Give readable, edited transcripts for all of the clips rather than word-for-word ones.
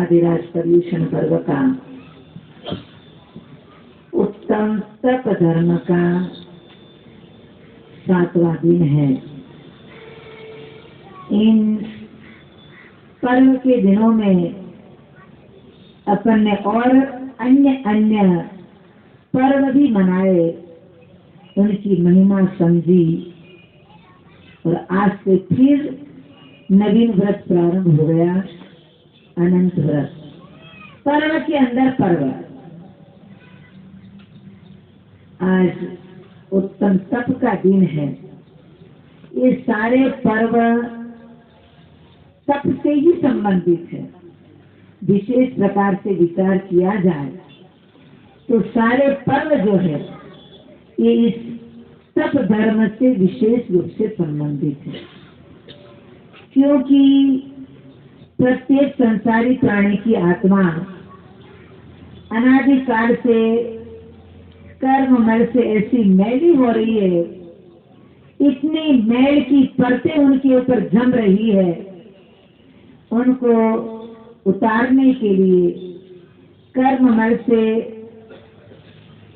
स्वादिराज पर्युषण पर्व का उत्तम तप धर्म का 7वां दिन है। इन पर्व के दिनों में अपन ने और अन्य पर्व भी मनाए, उनकी महिमा समझी और आज से फिर नवीन व्रत प्रारंभ हो गया, अनंत व्रत। पर्व के अंदर पर्व। आज उत्तम तप का दिन है। ये सारे पर्व तप से ही संबंधित है। विशेष प्रकार से विचार किया जाए तो सारे पर्व जो है ये इस तप धर्म से विशेष रूप से संबंधित है, क्योंकि प्रत्येक संसारी प्राणी की आत्मा अनादिकाल से कर्म मल से ऐसी मैली हो रही है, इतनी मैल की परतें उनके ऊपर जम रही है। उनको उतारने के लिए, कर्म मल से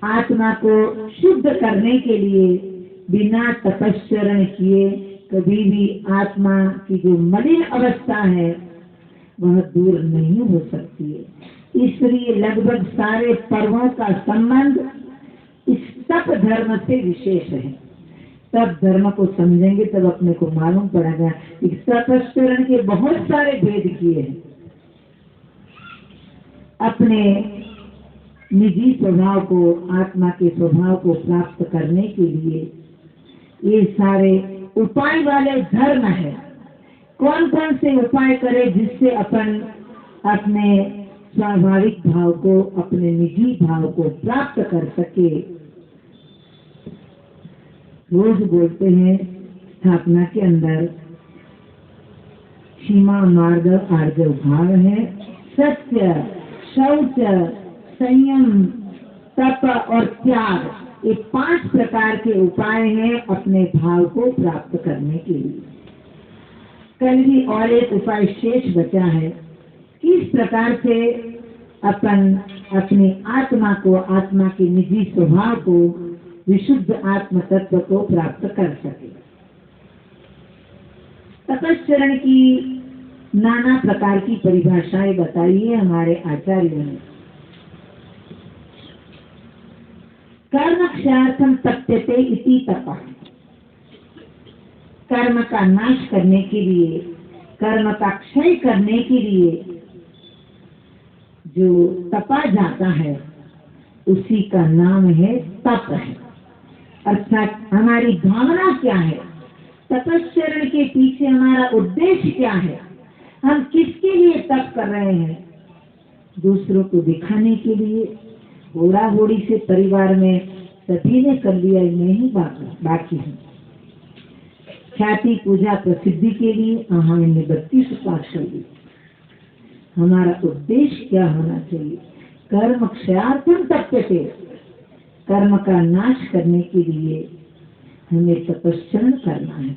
आत्मा को शुद्ध करने के लिए बिना तपस्चरण किए कभी भी आत्मा की जो मलिन अवस्था है वह दूर नहीं हो सकती है। इसलिए लगभग सारे पर्वों का संबंध इस तप धर्म से विशेष है। तप धर्म को समझेंगे तब अपने को मालूम पड़ेगा कि तपस्चरण के बहुत सारे भेद किए हैं। अपने निजी स्वभाव को, आत्मा के स्वभाव को प्राप्त करने के लिए ये सारे उपाय वाले धर्म है। कौन कौन से उपाय करें जिससे अपन अपने स्वाभाविक भाव को, अपने निजी भाव को प्राप्त कर सके। रोज बोलते हैं स्थापना के अंदर सीमा मार्ग आर्जव भाव है, सत्य, शौच, संयम, तप और त्याग, ये 5 प्रकार के उपाय हैं अपने भाव को प्राप्त करने के लिए। कल भी और एक उपाय शेष बचा है, किस प्रकार से अपन अपनी आत्मा को, आत्मा के निजी स्वभाव को, विशुद्ध आत्म तत्व को प्राप्त कर सके। तपस्चरण की नाना प्रकार की परिभाषाएं बताई है हमारे आचार्यों ने। कर्म क्षयार्थम तप्यते इति तपः। कर्म का नाश करने के लिए, कर्म का क्षय करने के लिए जो तपा जाता है उसी का नाम है तप है। अर्थात हमारी भावना क्या है, तपस्चरण के पीछे हमारा उद्देश्य क्या है, हम किसके लिए तप कर रहे हैं? दूसरों को दिखाने के लिए? होड़ा होड़ी से परिवार में सभी ने कर लिया, मैं ही बाकी हूँ। ख्याति, पूजा, प्रसिद्धि के लिए हमने 32 पास कर ली। हमारा उद्देश्य क्या होना चाहिए? कर्म क्षयार्थम तप्यते, कर्म का नाश करने के लिए हमें तपस्चरण करना है।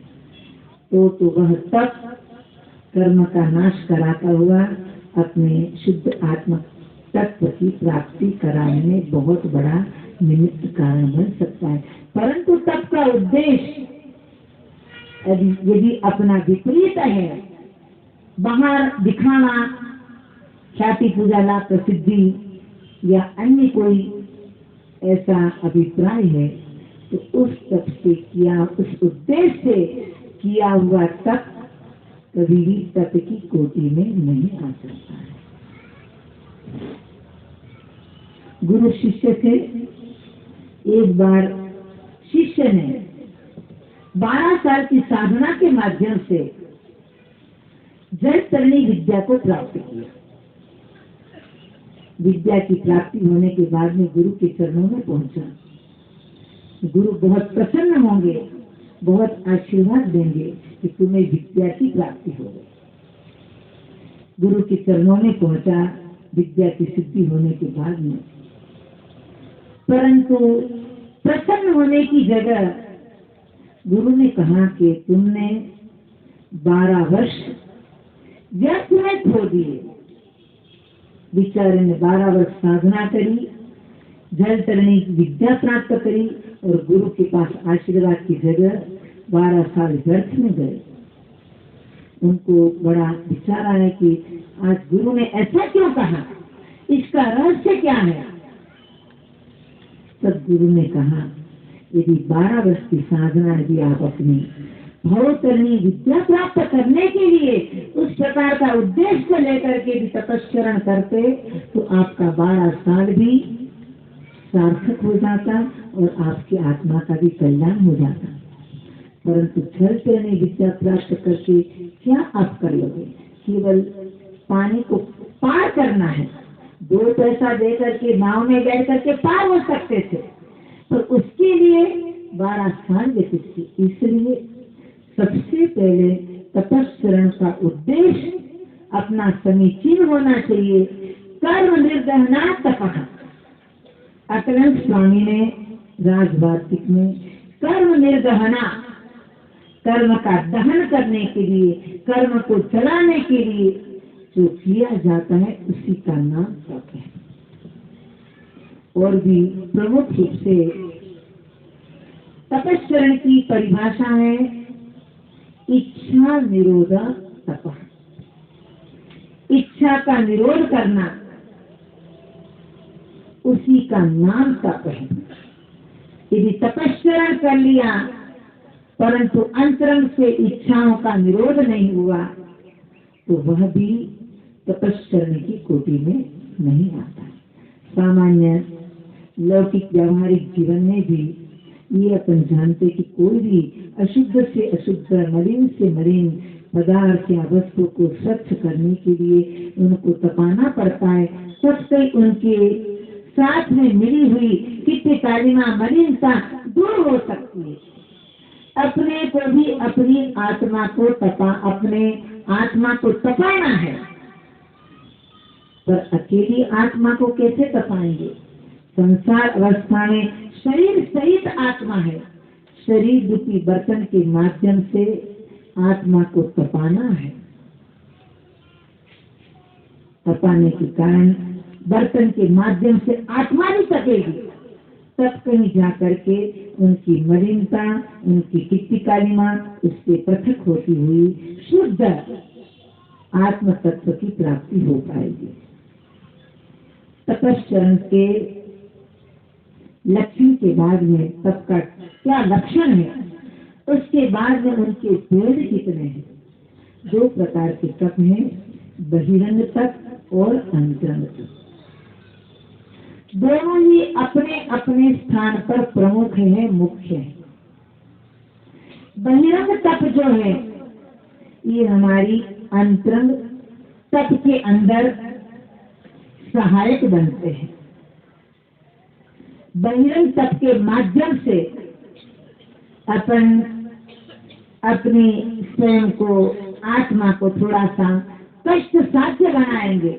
तो वह तप कर्म का नाश कराता हुआ अपने शुद्ध आत्म तत्व की प्राप्ति कराने में बहुत बड़ा निमित्त कारण बन सकता है। परंतु तप का उद्देश्य यदि अपना विपरीत है, बाहर दिखाना, ख्याति, पूजा, लाभ, प्रसिद्धि या अन्य कोई ऐसा अभिप्राय है, तो उस तप से किया, उस उद्देश्य से किया हुआ तप कभी भी तप की कोटि में नहीं आ सकता है। गुरु शिष्य से एक बार शिष्य ने 12 साल की साधना के माध्यम से जलतरणी विद्या को प्राप्त किया। विद्या की प्राप्ति होने के बाद में गुरु के चरणों में पहुंचा। गुरु बहुत प्रसन्न होंगे, बहुत आशीर्वाद देंगे कि तुम्हें विद्या की प्राप्ति हो गई। गुरु के चरणों में पहुंचा विद्या की सिद्धि होने के बाद में, परंतु प्रसन्न होने की जगह गुरु ने कहा कि तुमने 12 वर्ष व्यर्थ में खो दिए। बेचारे ने 12 वर्ष साधना करी, जल तरणी की विद्या प्राप्त करी और गुरु के पास आशीर्वाद की जगह 12 साल व्यर्थ में गए। उनको बड़ा विचार आया कि आज गुरु ने ऐसा क्यों कहा, इसका रहस्य क्या है। तब गुरु ने कहा, यदि 12 वर्ष की साधना यदि आप अपनी भवतरणी विद्या प्राप्त करने के लिए उस प्रकार का उद्देश्य लेकर के भी तपस्करण करते तो आपका 12 साल भी सार्थक हो जाता और आपकी आत्मा का भी कल्याण हो जाता। परंतु छलते नहीं विद्या प्राप्त करके क्या आप कर लोगे, केवल पानी को पार करना है। 2 पैसा दे करके नाव में बैठ करके पार हो सकते थे, पर उसके लिए 12 साल व्यतीत थे। इसलिए सबसे पहले तपस्करण का उद्देश्य अपना समीचीन होना चाहिए। कर्म निर्दहना तपः, अकलंक स्वामी ने राजवार्तिक में कर्म निर्दहना, कर्म का दहन करने के लिए, कर्म को जलाने के लिए जो किया जाता है उसी का नाम तप है। और भी प्रमुख रूप से तपस्करण की परिभाषा है इच्छा निरोध तप। इच्छा का निरोध करना उसी का नाम तप है। यदि तपस्करण कर लिया परंतु अंतरंग से इच्छाओं का निरोध नहीं हुआ तो वह भी तपस्करण की कोटि में नहीं आता। सामान्य लौकिक व्यावहारिक जीवन में भी ये अपन जानते कि कोई भी अशुद्ध से अशुद्ध, मलिन से मलिन पदार्थ या वस्तु को स्वच्छ करने के लिए उनको तपाना पड़ता है, तब तक उनके साथ में मिली हुई कितनी कालिमा मलिनता दूर हो सकती है। अपने को भी अपनी आत्मा को अपने आत्मा को तपाना है, पर अकेली आत्मा को कैसे तपाएंगे। संसार अवस्था में शरीर सहित आत्मा है, शरीर रूपी बर्तन के माध्यम से आत्मा को तपाना है। तपाने के कारण बर्तन के माध्यम से आत्मा नहीं तपेगी, तब कहीं जाकर के उनकी मलिनता, उनकी कितनी कालिमा उससे पृथक होती हुई शुद्ध आत्म तत्व की प्राप्ति हो पाएगी। तपस्करण के लक्षण के बाद में तप का क्या लक्षण है, उसके बाद में उनके भेद कितने हैं। 2 प्रकार के तप हैं, बहिरंग तप और अंतरंग तप। दोनों ही अपने अपने स्थान पर प्रमुख है, मुख्य है। बहिरंग तप जो है ये हमारी अंतरंग तप के अंदर सहायक बनते हैं। बहिरंग तप के माध्यम से अपन अपनी स्वयं को, आत्मा को थोड़ा सा कष्ट साध्य बनाएंगे।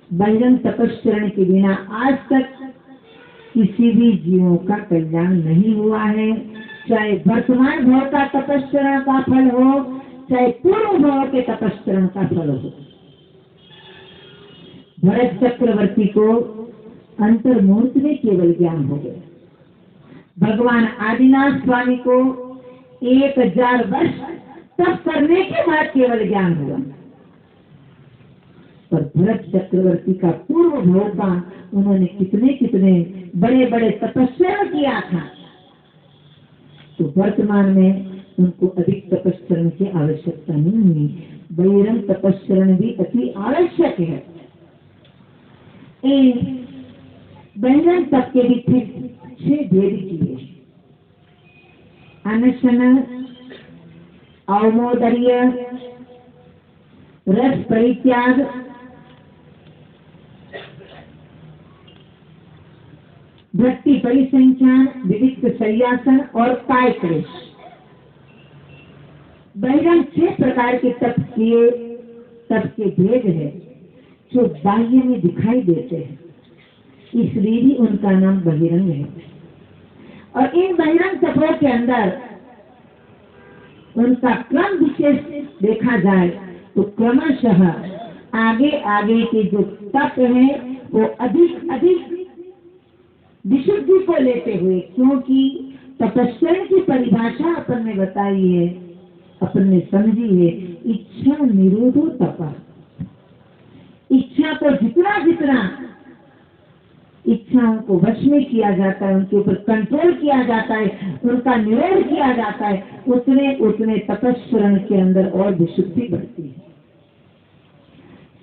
बहिरंग तपस्करण के बिना आज तक किसी भी जीवों का कल्याण नहीं हुआ है, चाहे वर्तमान भाव का तपस्करण का फल हो, चाहे पूर्व भाव के तपस्करण का फल हो। भरत चक्रवर्ती को अंतर्मुहूर्त में केवल ज्ञान हो गया। भगवान आदिनाथ स्वामी को 1000 वर्ष तप करने के बाद केवल ज्ञान हुआ। पर भरत चक्रवर्ती का पूर्व भाव का उन्होंने कितने कितने बड़े बड़े तपस्या किया था, तो वर्तमान में उनको अधिक तपस्करण की आवश्यकता नहीं हुई। बहिरंग तपस्करण भी अति आवश्यक है। बहिरंग तप के भी फिर 6 भेद किए। अनशन, अवमोदर्य, रस परित्याग, भक्ति परिसंख्यान, विविक्त शय्यासन और काय क्लेश। बहिरंग 6 प्रकार के तप के भेद है जो बाह्य में दिखाई देते हैं, इसलिए भी उनका नाम बहिरंग है। और इन बहिरंग तपों के अंदर उनका क्रम विशेष देखा जाए तो क्रमशः आगे आगे के जो तप है वो अधिक अधिक विशुद्धि को लेते हुए, क्योंकि तपस्या की परिभाषा अपन ने बताई है, अपन ने समझी है, इच्छा निरोधो तप। इच्छा को जितना जितना इच्छाओं को वश में किया जाता है, उनके ऊपर कंट्रोल किया जाता है, उनका निरोध किया जाता है, उतने उतने तपस्वरण के अंदर और विशुद्धि बढ़ती है।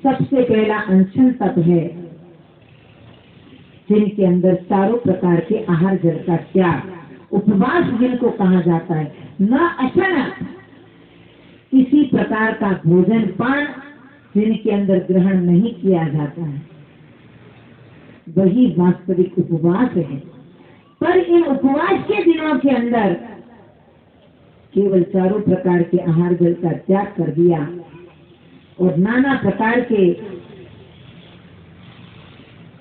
सबसे पहला अनशन तप है, जिनके अंदर चारों प्रकार के आहार जल का त्याग, उपवास जिनको कहा जाता है, न अचानक किसी प्रकार का भोजन पान जिनके अंदर ग्रहण नहीं किया जाता है, वही वास्तविक उपवास है। पर इन उपवास के दिनों के अंदर केवल चारों प्रकार के आहार जल का त्याग कर दिया और नाना प्रकार के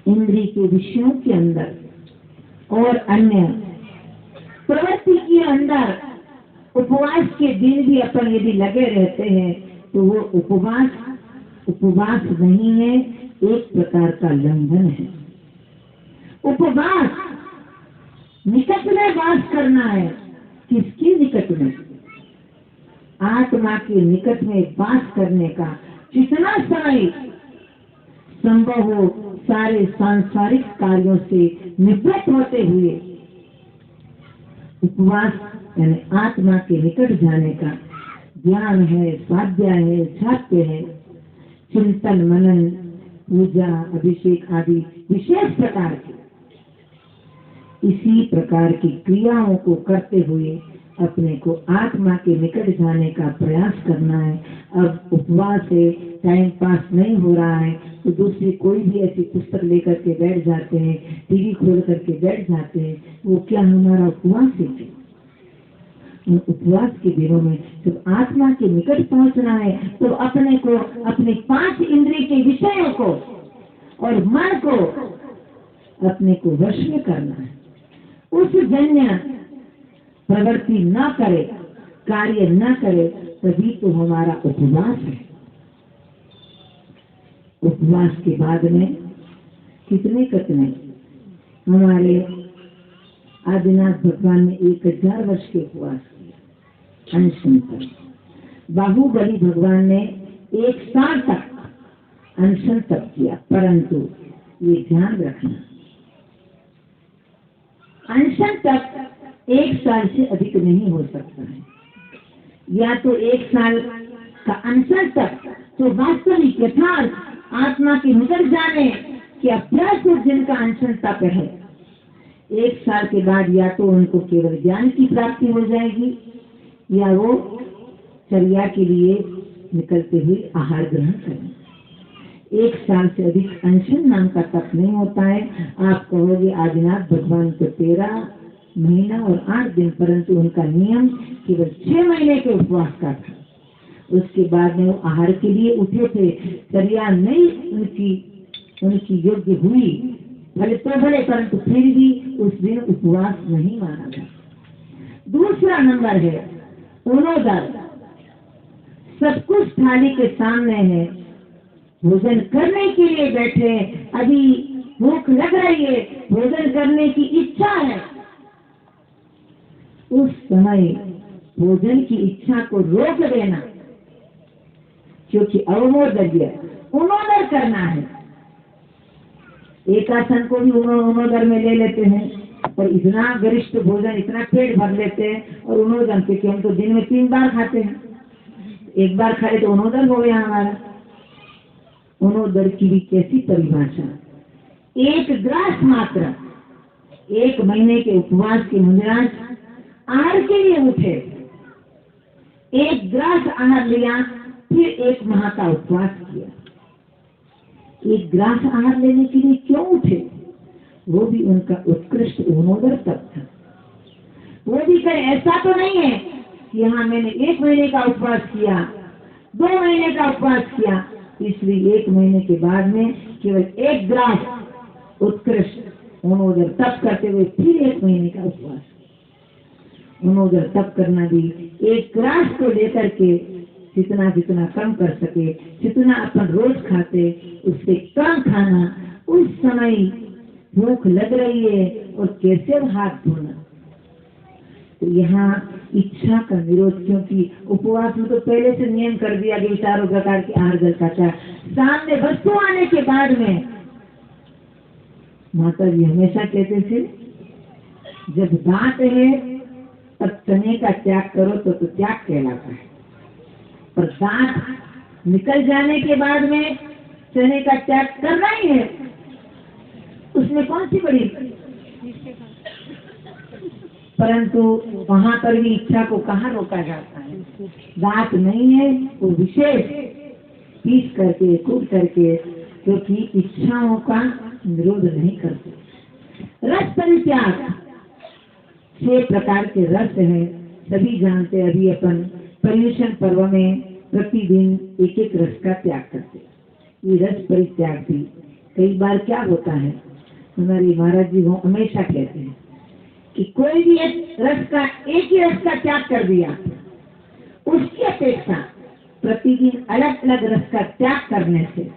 इंद्रिय के विषयों के अंदर और अन्य प्रवृत्ति के अंदर उपवास के दिन भी अपन यदि लगे रहते हैं तो वो उपवास नहीं है, एक प्रकार का लंघन है। उपवास निकट में वास करना है। किसके निकट में? आत्मा के निकट में वास करने का जितना समय संभव हो सारे सांसारिक कार्यों से निवृत्त होते हुए उपवास यानी आत्मा के निकट जाने का ज्ञान है, स्वाध्याय है, छात्य है, चिंतन मनन पूजा अभिषेक आदि विशेष प्रकार के इसी प्रकार की क्रियाओं को करते हुए अपने को आत्मा के निकट जाने का प्रयास करना है। अब उपवास है, टाइम पास नहीं हो रहा है तो दूसरी कोई भी ऐसी पुस्तक लेकर के बैठ जाते हैं, टीवी खोल करके बैठ जाते हैं, वो क्या हमारा उपवास है? उन उपवास के दिनों में जब आत्मा के निकट पहुंचना है तो अपने को अपने 5 इंद्रिय के विषयों को और मन को अपने को वश में करना है। उस जन्य प्रवृत्ति न करे, कार्य न करे, तभी तो हमारा उपवास है। उपवास के बाद में कितने हमारे आदिनाथ भगवान ने 1000 वर्ष के उपवास किया अनशन तक। बाहुबली भगवान ने 1 साल तक अनशन तक किया, परंतु ये ध्यान रखना अनशन तक 1 साल से अधिक नहीं हो सकता है। या तो 1 साल का अनशन तक तो वास्तविक यथार्थ आत्मा के निकट जाने कि अभ्यास जिनका अनशन तप है, 1 साल के बाद या तो उनको केवल ज्ञान की प्राप्ति हो जाएगी या वो चर्या के लिए निकलते हुए आहार ग्रहण करेंगे। 1 साल से अधिक अनशन नाम का तप नहीं होता है। आप कहोगे आदिनाथ भगवान तो 13 महीना और 8 दिन, परंतु उनका नियम केवल 6 महीने के उपवास का था। उसके बाद में वो आहार के लिए उठे थे, चर्या नहीं उनकी योग्य हुई, भले तो भले, परंतु फिर भी उस दिन उपवास नहीं माना था। दूसरा नंबर है उनोदर। सब कुछ थाली के सामने है, भोजन करने के लिए बैठे, अभी भूख लग रही है, भोजन करने की इच्छा है, उस समय भोजन की इच्छा को रोक देना, क्योंकि उनोदर करना है। एक आसन को भी उनोदर में ले लेते हैं और इतना गरिष्ठ भोजन, इतना पेट भर लेते हैं और उनोदर, क्योंकि हम तो दिन में 3 बार खाते हैं, 1 बार खाए तो उनोदर हो गया हमारा। उनोदर की भी कैसी परिभाषा? 1 ग्रास मात्र, 1 महीने के उपवास के मुनिराज आहार के लिए उठे, 1 ग्रास आहार लिया, फिर 1 माह का उपवास किया। 1 ग्रास आहार लेने के लिए क्यों उठे? वो भी उनका उत्कृष्ट उनोदर तप था। वो भी कहे ऐसा तो नहीं है कि हाँ मैंने 1 महीने का उपवास किया, 2 महीने का उपवास किया, इसलिए 1 महीने के बाद में केवल 1 ग्रास उत्कृष्ट उनोदर तप करते हुए फिर 1 महीने का उपवास। उनोदर तप करना भी 1 ग्रास को लेकर के जितना जितना कम कर सके, जितना अपन रोज खाते उससे कम खाना। उस समय भूख लग रही है और कैसे हाथ धोना। तो यहाँ इच्छा का विरोध, क्योंकि उपवास में तो पहले से नियम कर दिया गया चारों प्रकार के आहार जल का था। सामने वस्तु आने के बाद में माता जी हमेशा कहते थे जब दांत है तब चने का त्याग करो तो त्याग कहलाता है, पर दांत निकल जाने के बाद में चने का त्याग करना ही है, उसमें कौन सी बड़ी। परंतु वहां पर भी इच्छा को कहाँ रोका जाता है। दांत नहीं है वो विशेष पीस करके कूट करके, क्योंकि इच्छाओं का विरोध नहीं करते। रस परित्याग 6 प्रकार के रस हैं, सभी जानते। अभी अपन पर्युषण पर्व में प्रतिदिन एक एक रस का त्याग करते। ये रस परित्याग भी कई बार क्या होता है, हमारे महाराज जी वो हमेशा कहते हैं कि कोई भी एक ही रस का त्याग कर दिया, उसकी अपेक्षा प्रतिदिन अलग अलग रस का त्याग करने से,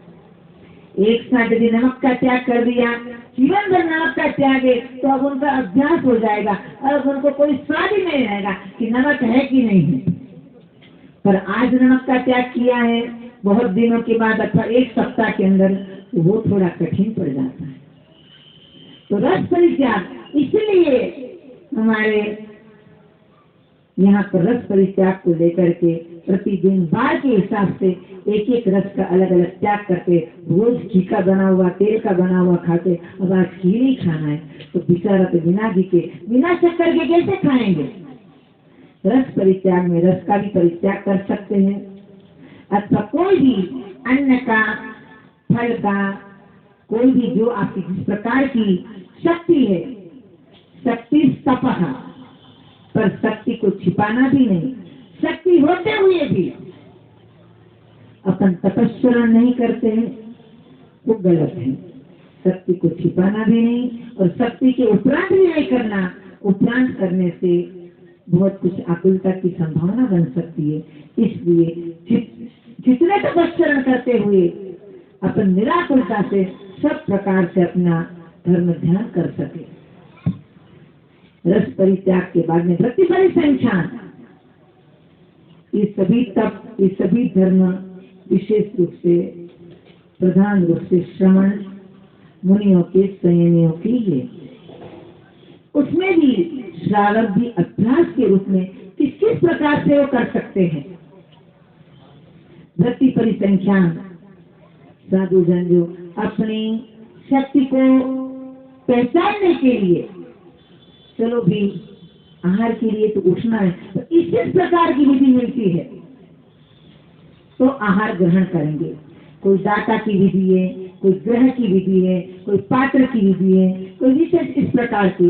एक साथ यदि नमक का त्याग कर दिया, जीवन भर नमक का त्याग है, तो अब उनका अभ्यास हो जाएगा, अब उनको कोई स्वाद ही नहीं रहेगा कि नमक है कि नहीं है। पर आज नमक का त्याग किया है, बहुत दिनों के बाद अथवा एक सप्ताह के अंदर, वो थोड़ा कठिन पड़ जाता है। तो रस परित्याग, इसलिए हमारे यहाँ पर रस परित्याग को लेकर के प्रतिदिन बार के हिसाब से एक एक रस का अलग अलग त्याग करते। रोज घी का बना हुआ, तेल का बना हुआ खाते, अब आज घी नहीं खाना है तो बेचारा तो बिना घी के बिना शक्कर के कैसे खाएंगे। रस परित्याग में रस का भी परित्याग कर सकते हैं, अथवा कोई भी अन्न का, फल का, कोई भी जो आपकी जिस प्रकार की शक्ति है, शक्ति तपह, पर शक्ति को छिपाना भी नहीं। शक्ति होते हुए भी अपन तपस्वरण नहीं करते हैं, वो गलत है। शक्ति को छिपाना भी नहीं और शक्ति के उपरांत भी नहीं करना। उपरांत करने से बहुत कुछ आकुलता की संभावना बन सकती है। इसलिए जितने तपस्वरण करते हुए अपन निराकुलता से सब प्रकार से अपना धर्म ध्यान कर सके। रस परित्याग के बाद में वृत्ति परिसंख्यान, ये सभी तप, ये सभी धर्म विशेष रूप से प्रधान रूप से श्रवण मुनियों के, संयमियों की है। उसमें भी श्रावक भी अभ्यास के रूप में किस किस प्रकार से वो कर सकते हैं। वृत्ति परिसंख्यान, साधु जन जो अपनी शक्ति को पहचानने के लिए, चलो भी आहार के लिए तो उठना है, तो इस प्रकार की विधि मिलती है तो आहार ग्रहण करेंगे। कोई दाता की विधि है, कोई ग्रह की विधि है, कोई पात्र की विधि है, कोई विशेष इस प्रकार की।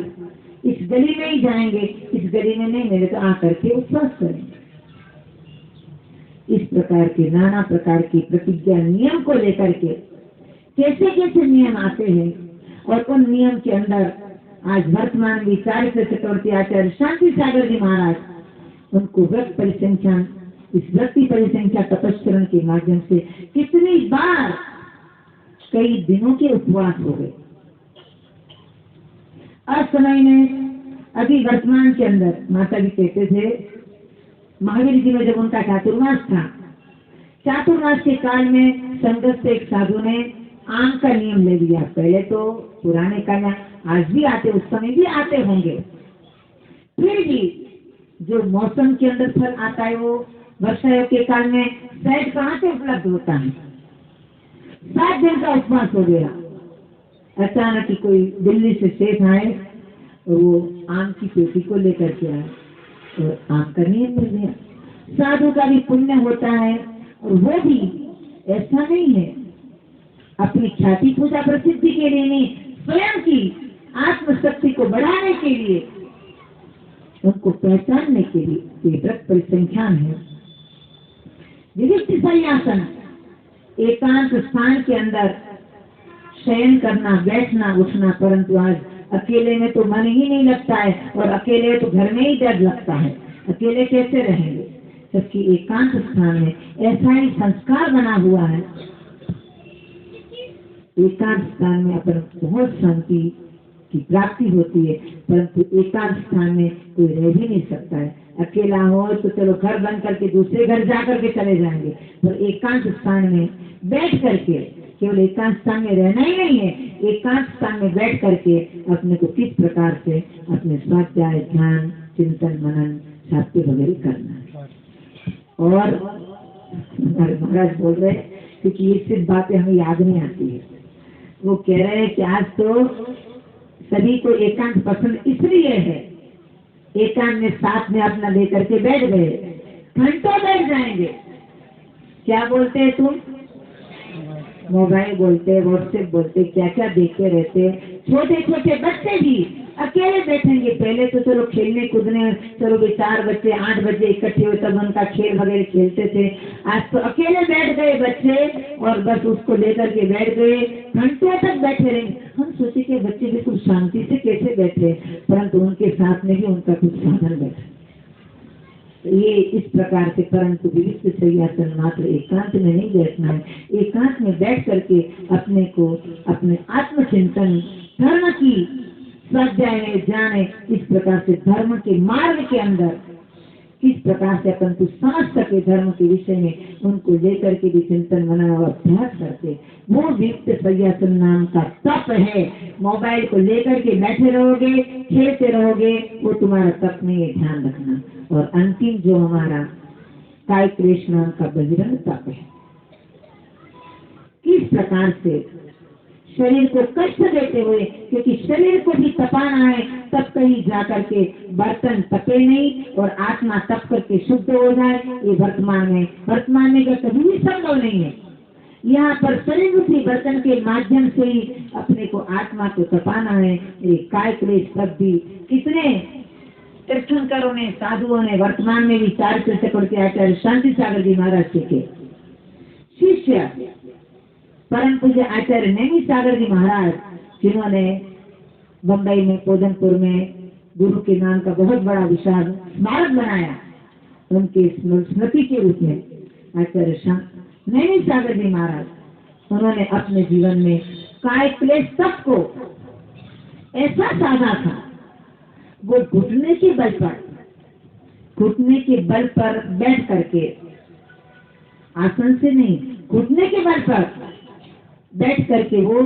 इस गली में ही जाएंगे, इस गली में नहीं मिले तो आकर के उपवास करेंगे। इस प्रकार के नाना प्रकार की प्रतिज्ञा नियम को लेकर के कैसे कैसे नियम आते हैं, और उन नियम के अंदर आज वर्तमान विचार से चक्रवर्ती आचार्य शांति सागर जी महाराज, उनको व्रत परिसंख्यान, इस वृत्ति परिसंख्या तपस्वरण के माध्यम से कितनी बार कई दिनों के उपवास हो गए। आज समय में अभी वर्तमान के अंदर माता जी कहते थे, महावीर जी में जब उनका चातुर्मास था, चातुर्मास के काल में संगत से एक साधु ने आम का नियम ले लिया। पहले तो पुराने काल में, आज भी आते, उस समय भी आते होंगे, फिर भी जो मौसम के अंदर फल आता है वो वर्षा के काल में शायद कहाँ से उपलब्ध होता है। 7 दिन का उपवास हो गया। अचानक ही कोई दिल्ली से सेठ आए और वो आम की पेटी को लेकर के आए और आम का नियम मिल गया। साधु का भी पुण्य होता है, और वो भी ऐसा नहीं है अपनी ख्याति पूजा प्रसिद्धि के लिए नहीं, स्वयं की आत्मशक्ति को बढ़ाने के लिए, उनको पहचानने के लिए ये व्रत परिसंख्यान है। विविध संन्यासन, एकांत स्थान के अंदर शयन करना, बैठना, उठना, परंतु आज अकेले में तो मन ही नहीं लगता है, और अकेले तो घर में ही डर लगता है। अकेले कैसे रहेंगे? सबकी एकांत स्थान है। ऐसा ही संस्कार बना हुआ है। एकांत स्थान में अपन बहुत शांति की प्राप्ति होती है, परंतु एकांत स्थान में कोई रह भी नहीं सकता है। अकेला हो तो चलो घर बंद करके दूसरे घर जा करके चले जाएंगे, पर एकांत स्थान में बैठ करके, केवल एकांत स्थान में रहना ही नहीं है, एकांत स्थान में बैठ करके अपने को किस प्रकार से अपने स्वाध्याय, ध्यान, चिंतन, मनन, शास्त्र वगैरह करना है। और हमारे महाराज बोल रहे हैं, क्योंकि ये सिर्फ बातें हमें याद नहीं आती है, वो कह रहे हैं कि आज तो सभी को एकांत पसंद इसलिए है, एकांत में साथ में अपना लेकर के बैठ गए, घंटों बैठ जाएंगे। क्या बोलते हैं तुम? मोबाइल बोलते, व्हाट्सएप बोलते, क्या क्या देखते रहते। छोटे छोटे बच्चे भी अकेले बैठेंगे। पहले तो चलो खेलने कूदने, चलो भी 4 बच्चे 8 बजे इकट्ठे हुए तब उनका खेल वगैरह खेलते थे। आज तो अकेले बैठ गए बच्चे और बस उसको लेकर के बैठ गए, घंटों तक बैठे रहेंगे। हम सोचे कि बच्चे बिल्कुल शांति से कैसे बैठे, परंतु उनके साथ में भी उनका कुछ साधन बैठा। ये इस प्रकार से, परंतु विविध सैयासन मात्र एकांत में नहीं बैठना है। एकांत में बैठ करके अपने को अपने आत्मचिंतन, धर्म की स्वाध्याय जाने, इस प्रकार से धर्म के मार्ग के अंदर किस प्रकार से अपन को समझ सके धर्म के विषय में, उनको लेकर के भी चिंतन मनन और अभ्यास करते, वो विविध सैयासन नाम का तप है। मोबाइल को लेकर के बैठे रहोगे, खेलते रहोगे, वो तुम्हारा तप नहीं है, ध्यान रखना। और अंतिम जो हमारा काय क्लेश नाम का बहिरंग तप है, किस प्रकार से शरीर को कष्ट देते हुए, क्योंकि शरीर को भी तपाना है, तब कहीं जाकर के बर्तन तपे नहीं और आत्मा तप करके शुद्ध हो जाए, ये वर्तमान में का कभी भी संभव नहीं है। यहाँ पर शरीर रूपी बर्तन के माध्यम से ही अपने को आत्मा को तपाना है। ये काय क्लेश तप भी कितने तीर्थंकरों ने, साधुओं ने वर्तमान में भी 4 तीर्थंकर के आचार्य शांति सागर जी महाराज जी के शिष्य परम पूज्य आचार्य नैमी सागर जी महाराज, जिन्होंने बंबई में पोदनपुर में गुरु के नाम का बहुत बड़ा विशाल स्मारक बनाया, उनके स्मृति के रूप में आचार्य नैमी सागर जी महाराज, उन्होंने अपने जीवन में काय क्लेश तप को ऐसा साधा था, वो घुटने के बल पर बैठ करके, आसन से नहीं, घुटने के बल पर बैठ करके वो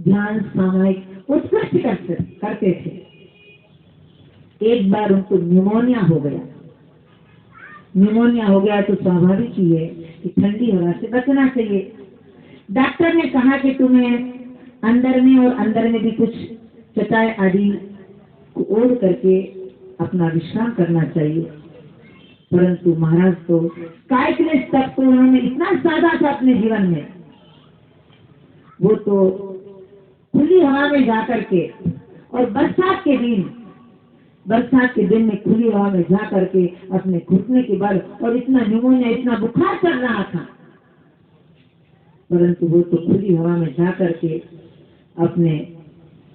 ध्यान सामायिक उत्कृष्ट करते थे। एक बार उनको न्यूमोनिया हो गया तो स्वाभाविक ही है कि ठंडी हवा से बचना चाहिए। डॉक्टर ने कहा कि तुम्हें अंदर में भी कुछ चटाई आदि को ओढ़ करके अपना विश्राम करना चाहिए, परंतु महाराज तो काय क्लेश तप को उन्होंने इतना साधा था अपने जीवन में, वो तो खुली हवा में जाकर के, और बरसात के दिन में खुली हवा में जा करके अपने घुटने के बल, और इतना न्यूमोनिया, इतना बुखार चल रहा था, परंतु वो तो खुली हवा में जा करके अपने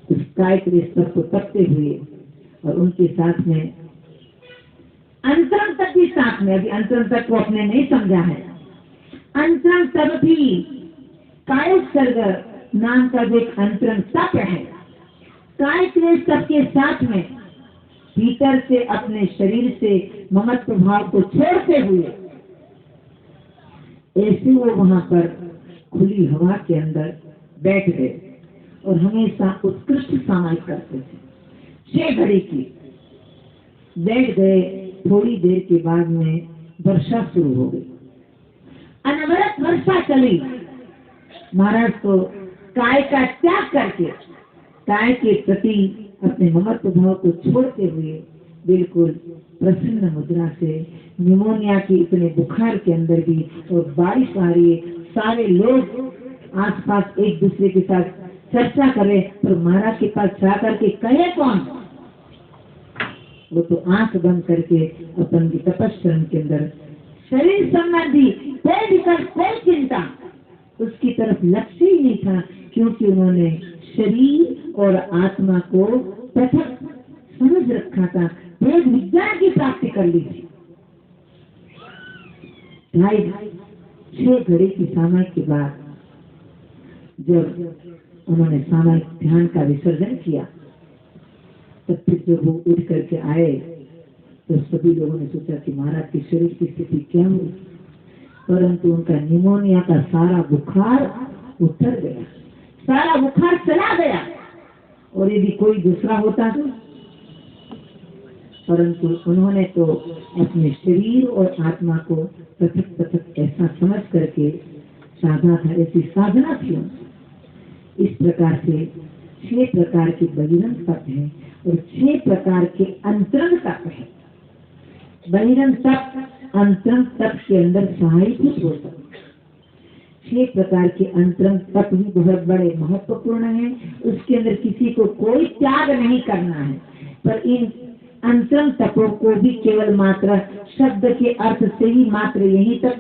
उस काय क्लेश तप को तपते हुए, और उनके साथ में अंतरंग तप भी साथ में, अभी अंतरंग तप को अपने नहीं समझा है, अंतरंग तप भी काय सर्ग नाम का जो एक अंतरंग तप है, काय क्लेश तप के साथ में भीतर से अपने शरीर से ममत्व भाव को छोड़ते हुए ऐसे वो वहां पर खुली हवा के अंदर बैठ गए और हमेशा उत्कृष्ट सामायिक करते थे। 6 घड़ी की बैठ गए। थोड़ी देर के बाद में वर्षा शुरू हो गई, अनवरत वर्षा चली। महाराज को काय का त्याग करके, काय के प्रति अपने ममत्व भाव को छोड़ते हुए बिल्कुल प्रसन्न मुद्रा से, न्यूमोनिया की इतने बुखार के अंदर भी, और बारिश आ रही है, सारे लोग आसपास एक दूसरे के साथ चर्चा करे, पर महाराज के पास जा करके कहे कौन? वो तो आंख बंद करके अपन की तपस्या के अंदर शरीर संबंधी कोई विकल्प, कोई चिंता उसकी तरफ लक्ष्य ही नहीं था, क्योंकि उन्होंने शरीर और आत्मा को पृथक समझ रखा था, वेद विज्ञान की प्राप्ति कर ली थी। 6 घड़ी की सामयिक के बाद जब उन्होंने सामयिक ध्यान का विसर्जन किया, तब फिर जब वो उठ करके आए तो सभी लोगों ने सोचा कि महाराज के शरीर की स्थिति क्या हुई, परंतु उनका निमोनिया का सारा बुखार उतर गया, सारा बुखार चला गया। और यदि कोई दूसरा होता तो, परंतु उन्होंने तो अपने शरीर और आत्मा को पृथक पृथक ऐसा समझ करके साधा था, ऐसी साधना थी। इस प्रकार से 6 प्रकार के बहिरंग तप है और 6 प्रकार के अंतरंग तप है। बहिरंग तप अंतरंग तप के अंदर सहायक हो सकते। 6 प्रकार के अंतरंग तप भी बहुत बड़े महत्वपूर्ण है। उसके अंदर किसी को कोई त्याग नहीं करना है, पर इन अंतरंग तपों को भी केवल मात्र शब्द के अर्थ से ही मात्र यहीं तक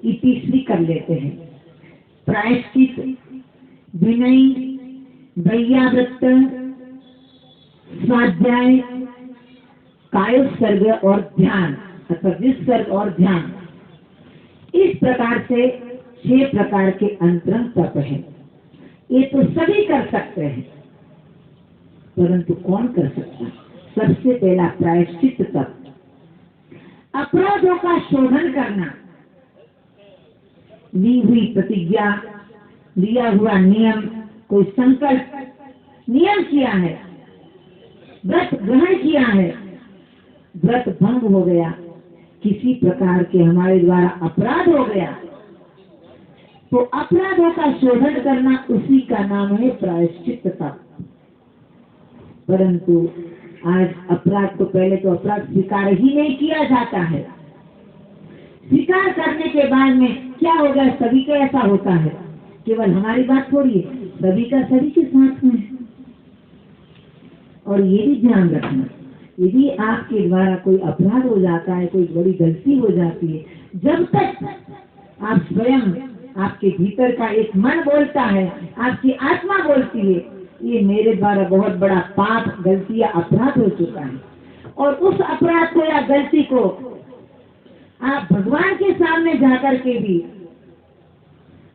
इतिश्री कर लेते हैं। प्रायश्चित, विनय, वैयावृत्त, स्वाध्याय, कायोत्सर्ग और ध्यान अथवा विसर्ग और ध्यान, इस प्रकार से 6 प्रकार के अंतरंग तप है। ये तो सभी कर सकते हैं, परंतु कौन कर सकता है? सबसे पहला प्रायश्चित तप, अपराधों का शोधन करना। ली हुई प्रतिज्ञा, लिया हुआ नियम, कोई संकल्प नियम किया है, व्रत ग्रहण किया है, व्रत भंग हो गया, किसी प्रकार के हमारे द्वारा अपराध हो गया, तो अपराधों का शोधन करना, उसी का नाम है प्रायश्चित तप। परंतु आज अपराध तो पहले तो अपराध स्वीकार ही नहीं किया जाता है। स्वीकार करने के बाद में क्या होगा? सभी का ऐसा होता है, केवल हमारी बात थोड़ी है, सभी का सभी के साथ में है। और ये भी ध्यान रखना, यदि आपके द्वारा कोई अपराध हो जाता है, कोई बड़ी गलती हो जाती है, जब तक आप स्वयं, आपके भीतर का एक मन बोलता है, आपकी आत्मा बोलती है, ये मेरे द्वारा बहुत बड़ा पाप, गलती या अपराध हो चुका है, और उस अपराध को या गलती को आप भगवान के सामने जाकर के भी,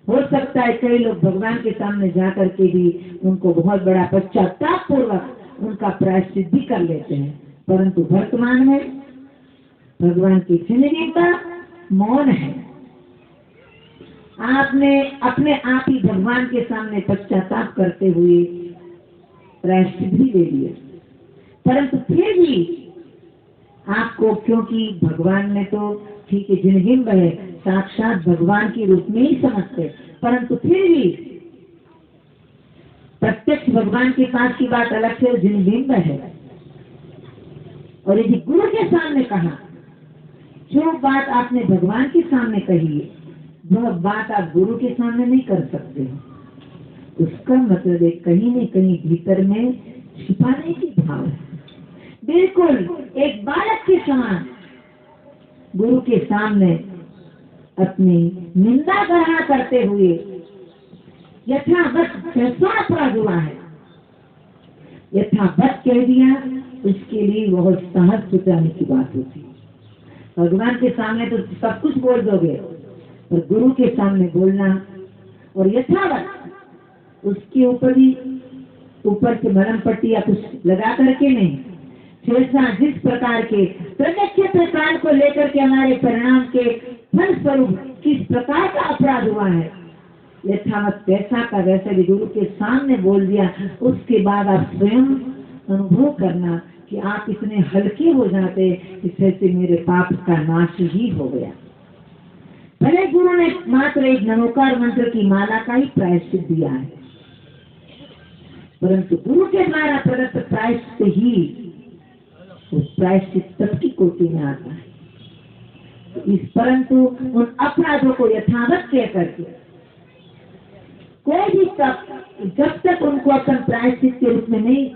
हो सकता है कई लोग भगवान के सामने जाकर के भी उनको बहुत बड़ा पश्चाताप पूर्वक उनका प्रायश्चित भी कर लेते हैं, परंतु वर्तमान में भगवान की जिंदगी का मौन है। आपने अपने आप ही भगवान के सामने पश्चाताप करते हुए प्रायश्चित भी दे दिए, परंतु फिर भी आपको, क्योंकि भगवान ने तो ठीक है जिनबिंब है, साक्षात भगवान के रूप में ही समझते, परंतु फिर भी प्रत्यक्ष भगवान के पास की बात अलग से जिनबिंब है। और यदि गुरु के सामने कहा, जो बात आपने भगवान के सामने कही है, वह बात आप गुरु के सामने नहीं कर सकते हो। उसका मतलब है कहीं न कहीं भीतर में छिपाने की भाव है। बिल्कुल एक बालक के समान गुरु के सामने अपनी निंदा ग्रहण करते हुए यथावत कैसा अपराध हुआ है, यथावत कह दिया, उसके लिए बहुत साहस जुटाने की बात होती है। भगवान के सामने तो सब कुछ बोल दोगे, और गुरु के सामने बोलना और यथावत, उसके ऊपर ही ऊपर से मरम पट्टी या कुछ लगा करके नहीं, जैसा जिस प्रकार के प्रत्यक्ष काल को लेकर के हमारे परिणाम के फल स्वरूप किस प्रकार का अपराध हुआ है, यथावत पैसा का वैसे भी गुरु के सामने बोल दिया। उसके बाद आप स्वयं अनुभव करना कि आप इतने हल्के हो जाते, इससे मेरे पाप का नाश ही हो गया। भले गुरु ने मात्र एक नमोकार मंत्र की माला का ही प्रायश्चित दिया है, परंतु गुरु के द्वारा प्रदत्त प्रायश्चित ही उस प्रायश्चित तप की कोटि में आता है। परंतु उन अपराधों को यथावत कह करके कोई भी तप, जब तक उनको अपन प्रायश्चित के रूप में नहीं,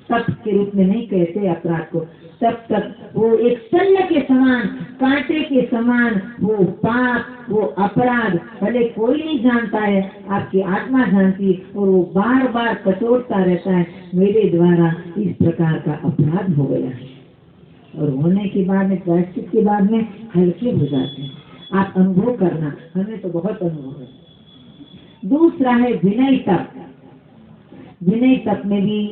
तप के रूप में नहीं कहते अपराध को, तब तक वो एक शल्य के समान, कांटे के समान वो पाप, वो अपराध भले कोई नहीं जानता है, आपकी आत्मा जानती है, और वो बार बार कचोटता रहता है, मेरे द्वारा इस प्रकार का अपराध हो गया है। और होने के बाद में, प्रायश्चित के बाद में हल्के हो जाते हैं। आप अनुभव करना, हमें तो बहुत अनुभव है। दूसरा है विनय तप। विनय तप में भी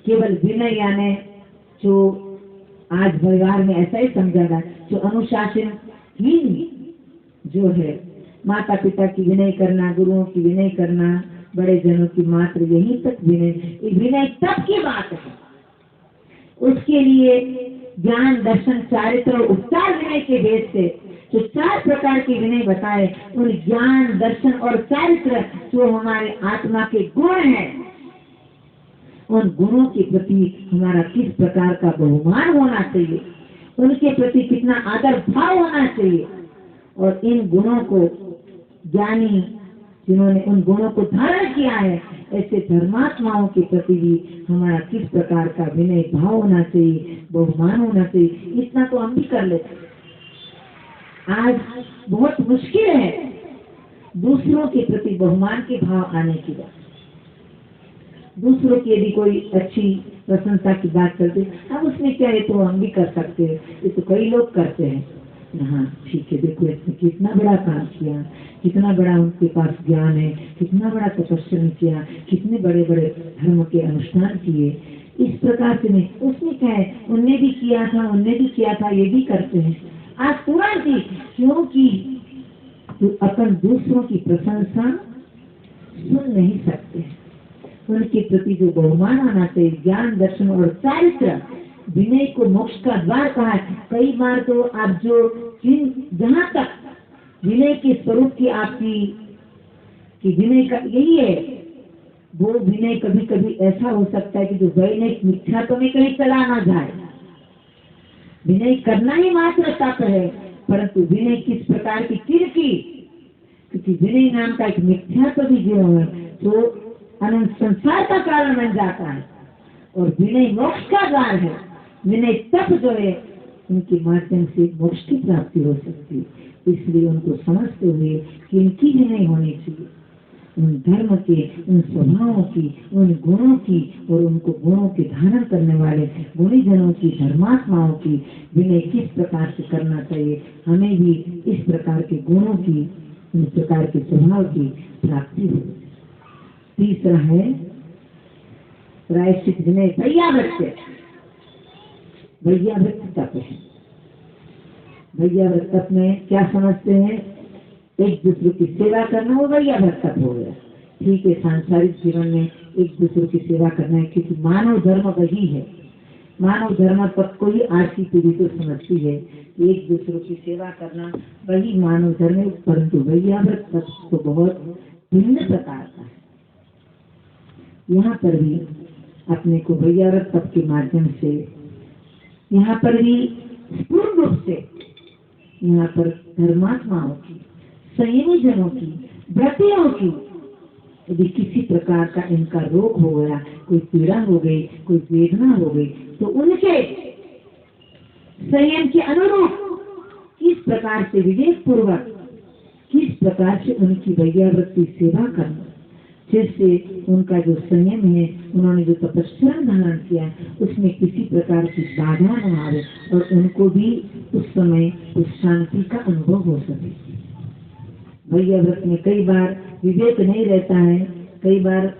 केवल विनय यानी जो आज परिवार में ऐसा ही समझा रहा है, जो अनुशासनहीन जो है, माता पिता की विनय करना, गुरुओं की विनय करना, बड़े जनों की मात्र यही तक विनय, विनय तप की बात है। उसके लिए ज्ञान दर्शन चारित्र और उपचार विनय के भेद से जो 4 प्रकार के विनय बताए, उन ज्ञान दर्शन और चारित्र जो हमारे आत्मा के गुण हैं, उन गुणों के प्रति हमारा किस प्रकार का बहुमान होना चाहिए, उनके प्रति कितना आदर भाव होना चाहिए, और इन गुणों को ज्ञानी जिन्होंने उन गुणों को धारण किया है, ऐसे धर्मात्माओं के प्रति भी हमारा किस प्रकार का विनय भाव होना चाहिए, बहुमान होना चाहिए, इतना तो हम भी कर लेते। आज बहुत मुश्किल है दूसरों के प्रति बहुमान के भाव आने की बात। दूसरों की यदि कोई अच्छी प्रशंसा की बात करते, अब उसमें क्या है, तो हम भी कर सकते हैं, ये तो कई लोग करते हैं। हाँ ठीक है, देखो इसने कितना बड़ा काम किया, कितना बड़ा उनके पास ज्ञान है, कितना बड़ा तपस्या किया, कितने बड़े बड़े धर्म के अनुष्ठान किए। इस प्रकार से नहीं, उसने क्या है, उनने भी किया था, उनने भी किया था, ये भी करते हैं। आज तुरंत ही, क्योंकि अपन दूसरों की प्रशंसा सुन नहीं सकते, उनके प्रति जो बहुमान आना चाहिए, ज्ञान दर्शन और चारित्र, विनय को मोक्ष का द्वार कहा है। कई बार तो आप जो जहाँ तक विनय के स्वरूप की आपकी कि विनय का यही है, वो विनय कभी कभी ऐसा हो सकता है कि जो वैनिक मिथ्यात्व में कहीं चला ना जाए। विनय करना ही मात्र तप है, परंतु विनय किस प्रकार की किरकी, क्योंकि विनय नाम का एक मिथ्यात्व भी जो है तो अनंत संसार का कारण बन जाता है, और विनय मोक्ष का द्वार है। विनय तप जो है उनके माध्यम से मोक्ष की प्राप्ति हो सकती है। इसलिए उनको समझते हुए कि इनकी विनय होनी चाहिए, उन धर्म के, उन स्वभावों की, उन गुणों की, और उनको गुणों के धारण करने वाले गुणीजनों की, धर्मात्माओं की विनय किस प्रकार से करना चाहिए, हमें भी इस प्रकार के गुणों की, इस प्रकार के स्वभाव की प्राप्ति हो। तीसरा है प्रायश्चित विनय भैयावृत्य। भैयावृत्त तप है। भैयावृत्त तप में क्या समझते हैं, एक दूसरे की सेवा करना, वो भैयावृत्त तप हो गया। ठीक है, सांसारिक जीवन में एक दूसरे की सेवा करना है, क्योंकि मानव धर्म वही है। मानव धर्म तक को ही आज की पीढ़ी को समझती है, एक दूसरे की सेवा करना वही मानव धर्म है। परंतु भैयावृत्त तप तो बहुत भिन्न प्रकार का है। यहाँ पर भी अपने को भैयावृत्त तप के माध्यम से, यहाँ पर भी पूर्ण रूप से, यहाँ पर धर्मात्माओं की, संयमी जनों की, व्रतियों की, यदि किसी प्रकार का इनका रोग हो गया, कोई पीड़ा हो गई, कोई वेदना हो गई, तो उनके संयम के अनुरूप किस प्रकार से विवेक पूर्वक, किस प्रकार से उनकी भैयावृत्ति सेवा करना, जिससे उनका जो संयम है, उन्होंने जो तपस्या धारण किया, उसमें किसी प्रकार की बाधा न आवे, और उनको भी उस समय उस शांति का अनुभव हो सके। भैयाव्रत में कई बार विवेक नहीं रहता है, कई बार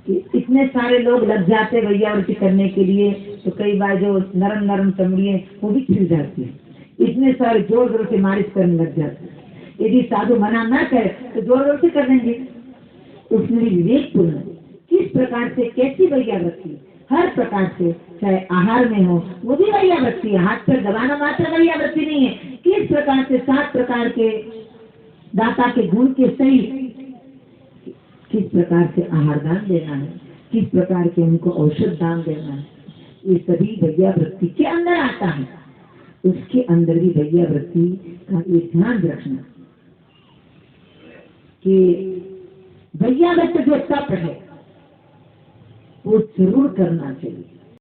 इतने सारे लोग लग जाते भैयाव्रत करने के लिए, तो कई बार जो नरम नरम चमड़ी है वो भी छिल जाती है, इतने सारे जोर जोर से मालिश करने लग जाते हैं। यदि साधु मना ना करे तो जोर जोर से कर देंगे। उसमें विवेक पूर्ण किस प्रकार से, कैसी भैयाव्रती, हर प्रकार से, चाहे आहार में हो वो भी भैयाव्रती है, हाथ पर दबाना मात्र भैयाव्रती नहीं है। किस प्रकार से 7 प्रकार के दाता के गुण के सही, किस प्रकार से आहार दान देना है, किस प्रकार के उनको औषध दान देना है, ये सभी भैयाव्रती के अंदर आता है। उसके अंदर भी भैयाव्रती का ये ध्यान रखना कि भैयाव्रत जो तप है वो जरूर करना चाहिए।